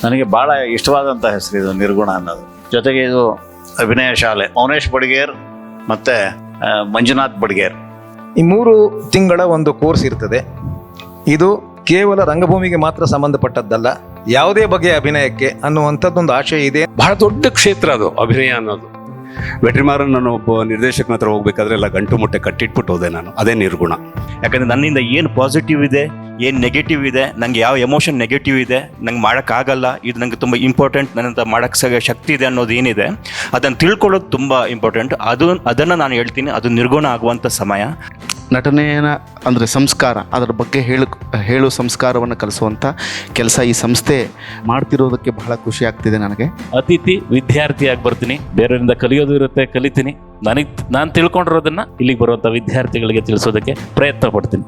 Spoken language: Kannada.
ನನಗೆ ಭಾಳ ಇಷ್ಟವಾದಂಥ ಹೆಸರು ಇದು, ನಿರ್ಗುಣ ಅನ್ನೋದು. ಜೊತೆಗೆ ಇದು ಅಭಿನಯ ಶಾಲೆ, ಮೌನೇಶ್ ಬಡಿಗೇರ್ ಮತ್ತು ಮಂಜುನಾಥ್ ಬಡಿಗೇರ್. ಈ 3 ತಿಂಗಳ ಒಂದು ಕೋರ್ಸ್ ಇರ್ತದೆ. ಇದು ಕೇವಲ ರಂಗಭೂಮಿಗೆ ಮಾತ್ರ ಸಂಬಂಧಪಟ್ಟದ್ದಲ್ಲ, ಯಾವುದೇ ಬಗೆಯ ಅಭಿನಯಕ್ಕೆ ಅನ್ನುವಂಥದ್ದೊಂದು ಆಶಯ ಇದೆ. ಬಹಳ ದೊಡ್ಡ ಕ್ಷೇತ್ರ ಅದು ಅಭಿನಯ ಅನ್ನೋದು. ವೆಟ್ರಿಮಾರನ್ ನಾನು ಒಬ್ಬ ನಿರ್ದೇಶಕನ ಹತ್ರ ಹೋಗ್ಬೇಕಾದ್ರೆ ಎಲ್ಲ ಗಂಟು ಮುಟ್ಟೆ ಕಟ್ಟಿಟ್ಬಿಟ್ಟು ಹೋದೆ ನಾನು. ಅದೇ ನಿರ್ಗುಣ. ಯಾಕಂದರೆ ನನ್ನಿಂದ ಏನು ಪಾಸಿಟಿವ್ ಇದೆ, ಏನು ನೆಗೆಟಿವ್ ಇದೆ, ನನಗೆ ಯಾವ ಎಮೋಷನ್ ನೆಗೆಟಿವ್ ಇದೆ, ನಂಗೆ ಮಾಡೋಕ್ಕಾಗಲ್ಲ, ಇದು ನನಗೆ ತುಂಬ ಇಂಪಾರ್ಟೆಂಟ್, ನನ್ನಿಂದ ಮಾಡೋಕ್ಕೆ ಶಕ್ತಿ ಇದೆ ಅನ್ನೋದು ಏನಿದೆ ಅದನ್ನು ತಿಳ್ಕೊಳ್ಳೋದು ತುಂಬ ಇಂಪಾರ್ಟೆಂಟ್. ಅದನ್ನು ನಾನು ಹೇಳ್ತೀನಿ, ಅದು ನಿರ್ಗುಣ ಆಗುವಂಥ ಸಮಯ. ನಟನೆಯ ಅಂದರೆ ಸಂಸ್ಕಾರ, ಅದರ ಬಗ್ಗೆ ಹೇಳು ಸಂಸ್ಕಾರವನ್ನು ಕಲಿಸುವಂಥ ಕೆಲಸ ಈ ಸಂಸ್ಥೆ ಮಾಡ್ತಿರೋದಕ್ಕೆ ಬಹಳ ಖುಷಿ ಆಗ್ತಿದೆ ನನಗೆ. ಅತಿಥಿ ವಿದ್ಯಾರ್ಥಿಯಾಗಿ ಬರ್ತೀನಿ, ಬೇರೆಯವರಿಂದ ಕಲಿಯೋದು ಇರುತ್ತೆ, ಕಲಿತೀನಿ. ನಾನು ತಿಳ್ಕೊಂಡಿರೋದನ್ನು ಇಲ್ಲಿಗೆ ಬರುವಂಥ ವಿದ್ಯಾರ್ಥಿಗಳಿಗೆ ತಿಳಿಸೋದಕ್ಕೆ ಪ್ರಯತ್ನ ಪಡ್ತೀನಿ.